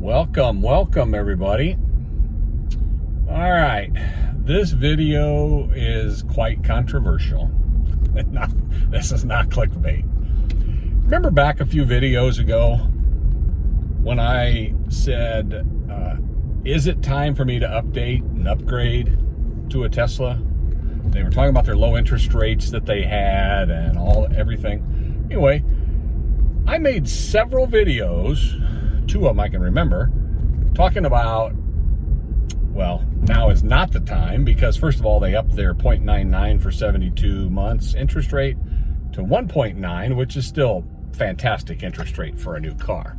Welcome everybody. All right, this video is quite controversial. This is not clickbait. Remember back a few videos ago when I said, is it time for me to update and upgrade to a Tesla? They were talking about their low interest rates that they had and everything. Anyway, I made several videos, 2 of them I can remember, talking about, well, now is not the time because first of all, they upped their 0.99 for 72 months interest rate to 1.9, which is still fantastic interest rate for a new car.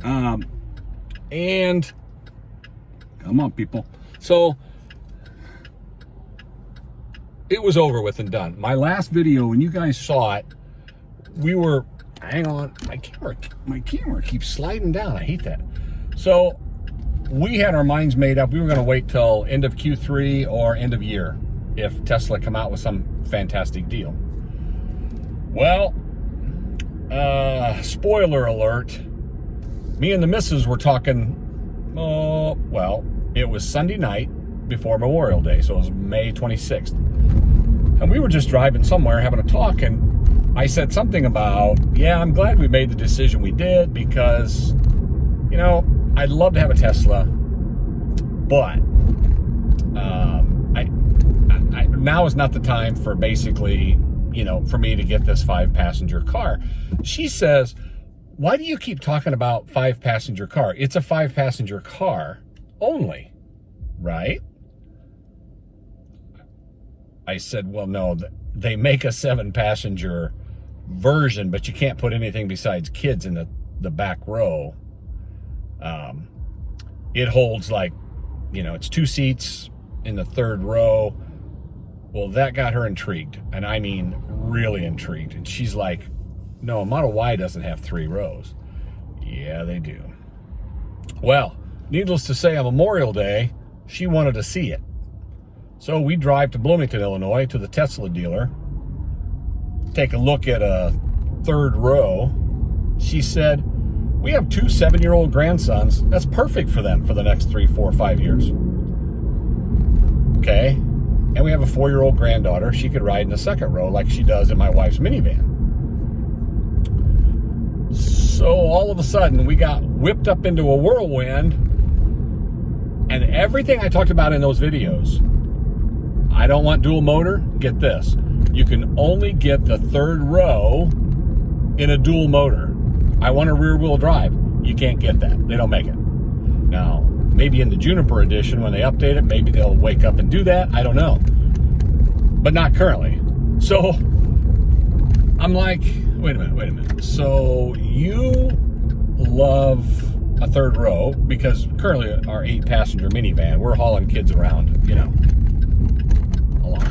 And come on, people. So it was over with and done. My last video, when you guys saw it, we were, hang on, my camera keeps sliding down. I hate that. So we had our minds made up. We were going to wait till end of Q3 or end of year if Tesla come out with some fantastic deal. Well, spoiler alert, me and the missus were talking, well, it was Sunday night before Memorial Day, so it was May 26th. And we were just driving somewhere having a talk, and I said something about, yeah, I'm glad we made the decision we did because, you know, I'd love to have a Tesla, but now is not the time for basically, you know, for me to get this 5-passenger car. She says, why do you keep talking about 5-passenger car? It's a 5-passenger car only, right? I said, well, no, they make a 7-passenger version, but you can't put anything besides kids in the back row. It holds like, you know, it's 2 seats in the 3rd row. Well, that got her intrigued, and I mean really intrigued. And she's like, no, a Model Y doesn't have 3 rows. Yeah, they do. Well, needless to say, on Memorial Day, she wanted to see it. So we drive to Bloomington, Illinois, to the Tesla dealer, take a look at a 3rd row. She said, we have 2 7-year-old grandsons. That's perfect for them for the next 3, 4, 5 years. Okay. And we have a 4-year-old granddaughter. She could ride in the 2nd row like she does in my wife's minivan. So all of a sudden, we got whipped up into a whirlwind, and everything I talked about in those videos, I don't want dual motor. Get this. You can only get the 3rd row in a dual motor. I want a rear-wheel drive. You can't get that. They don't make it. Now, maybe in the Juniper edition, when they update it, maybe they'll wake up and do that. I don't know. But not currently. So I'm like, wait a minute. So you love a 3rd row because currently our 8-passenger minivan, we're hauling kids around, you know, a lot.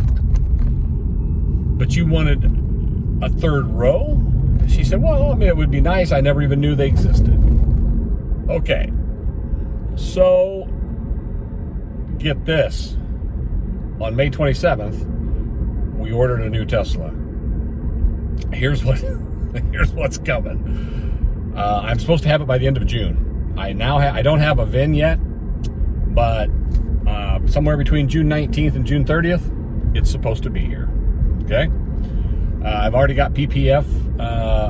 But you wanted a 3rd row? She said, well, I mean, it would be nice. I never even knew they existed. Okay. So, get this. On May 27th, we ordered a new Tesla. Here's what's coming. I'm supposed to have it by the end of June. I don't have a VIN yet, but somewhere between June 19th and June 30th, it's supposed to be here. Okay? I've already got PPF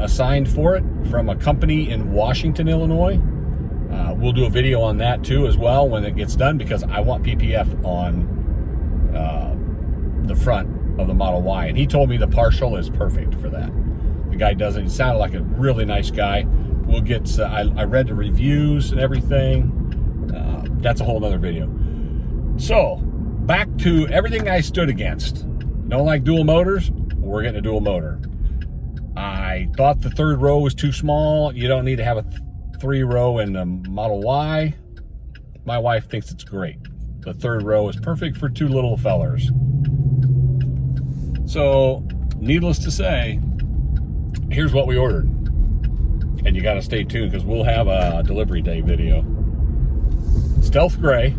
assigned for it from a company in Washington, Illinois. We'll do a video on that too as well when it gets done because I want PPF on the front of the Model Y. And he told me the partial is perfect for that. The guy does it. He sounded like a really nice guy. We'll get, I read the reviews and everything. That's a whole other video. So, back to everything I stood against. Don't like dual motors? We're getting a dual motor. I thought the 3rd row was too small. You don't need to have a 3 row in the Model Y. My wife thinks it's great. The 3rd row is perfect for 2 little fellers. So, needless to say, here's what we ordered. And you got to stay tuned because we'll have a delivery day video. Stealth gray,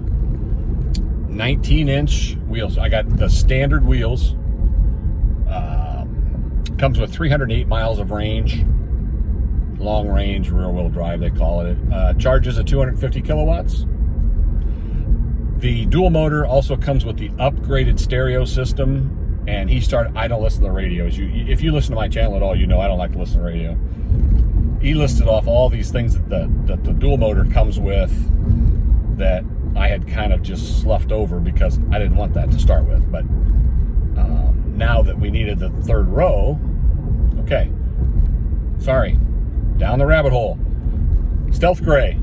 19-inch wheels. I got the standard wheels. Comes with 308 miles of range. long range rear wheel drive, they call it. Charges at 250 kilowatts. The dual motor also comes with the upgraded stereo system. And I don't listen to the radios. If you listen to my channel at all, you know I don't like to listen to radio. He listed off all these things that the dual motor comes with that I had kind of just sloughed over because I didn't want that to start with. But now that we needed the third row, okay, sorry, down the rabbit hole. Stealth Gray,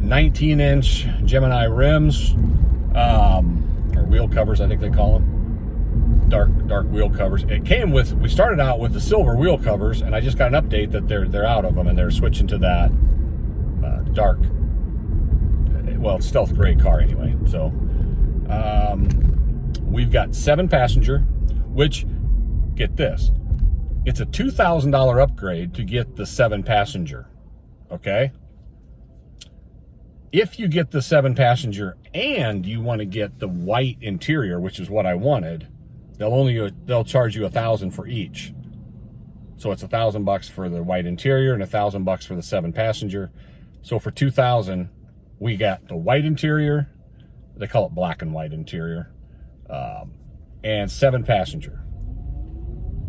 19-inch Gemini rims, or wheel covers, I think they call them. Dark wheel covers. It came with, we started out with the silver wheel covers, and I just got an update that they're out of them and they're switching to that dark, well, Stealth Gray car anyway. So we've got 7-passenger, which, get this, it's a $2,000 upgrade to get the 7-passenger. Okay, if you get the 7-passenger and you want to get the white interior, which is what I wanted, they'll charge you $1,000 for each. So it's $1,000 for the white interior and $1,000 for the 7-passenger. So for $2,000, we got the white interior. They call it black and white interior, and 7-passenger.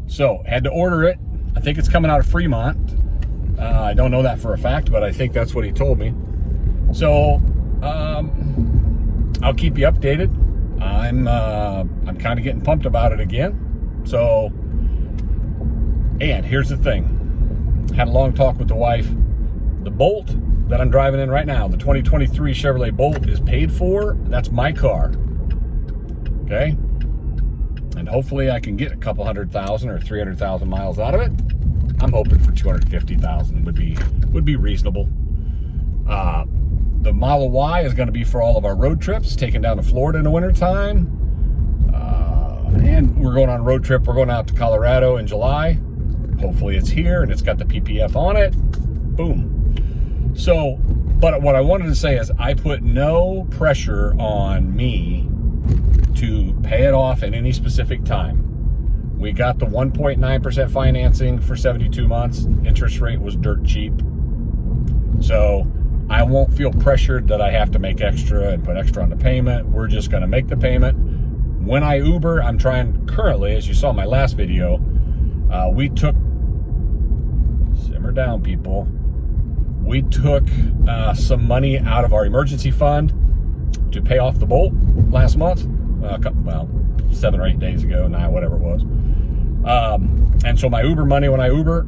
So had to order it. I think it's coming out of Fremont. I don't know that for a fact, but I think that's what he told me. So I'll keep you updated. I'm kind of getting pumped about it again. So, and here's the thing. Had a long talk with the wife. The Bolt that I'm driving in right now, the 2023 Chevrolet Bolt, is paid for. That's my car. Okay? And hopefully I can get a couple 100,000 or 300,000 miles out of it. I'm hoping for 250,000 would be reasonable. The Model Y is going to be for all of our road trips, taken down to Florida in the wintertime. And we're going on a road trip. We're going out to Colorado in July. Hopefully it's here and it's got the PPF on it. Boom. So, but what I wanted to say is I put no pressure on me to pay it off at any specific time. We got the 1.9% financing for 72 months. Interest rate was dirt cheap. So I won't feel pressured that I have to make extra and put extra on the payment. We're just going to make the payment. When I Uber, I'm trying currently, as you saw in my last video, we took, simmer down people, we took some money out of our emergency fund to pay off the Bolt last month. Well, 7 or 8 days ago now, whatever it was. And so my Uber money, when I Uber,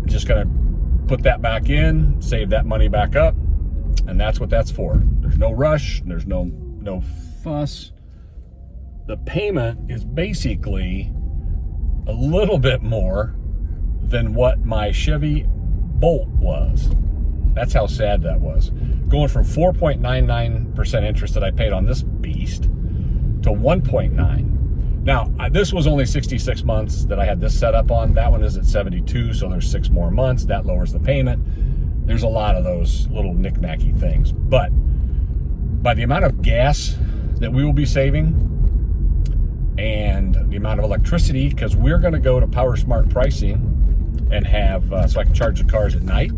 just going to put that back in, save that money back up. And that's what that's for. There's no rush. There's no fuss. The payment is basically a little bit more than what my Chevy Bolt was. That's how sad that was. Going from 4.99% interest that I paid on this beast to 1.9. Now, this was only 66 months that I had this set up on. That one is at 72, so there's 6 more months. That lowers the payment. There's a lot of those little knick-knacky things. But by the amount of gas that we will be saving and the amount of electricity, because we're going to go to Power Smart pricing and have, so I can charge the cars at night,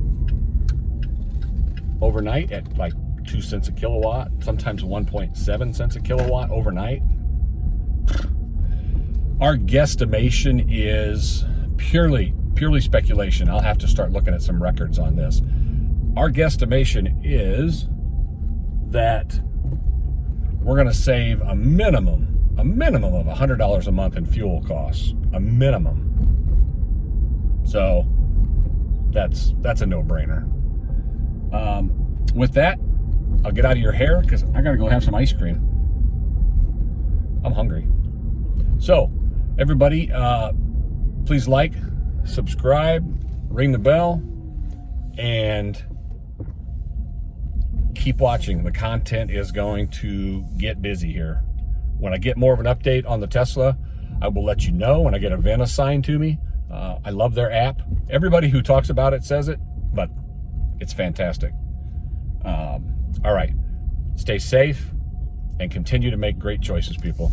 overnight at like 2 cents a kilowatt, sometimes 1.7 cents a kilowatt overnight. Our guesstimation is purely speculation. I'll have to start looking at some records on this. Our guesstimation is that we're going to save a minimum of $100 a month in fuel costs, a minimum. So that's a no-brainer. With that, I'll get out of your hair because I got to go have some ice cream. I'm hungry. So everybody, please like, subscribe, ring the bell, and keep watching. The content is going to get busy here. When I get more of an update on the Tesla, I will let you know. When I get a VIN assigned to me, I love their app. Everybody who talks about it says it, but it's fantastic. All right, stay safe and continue to make great choices, people.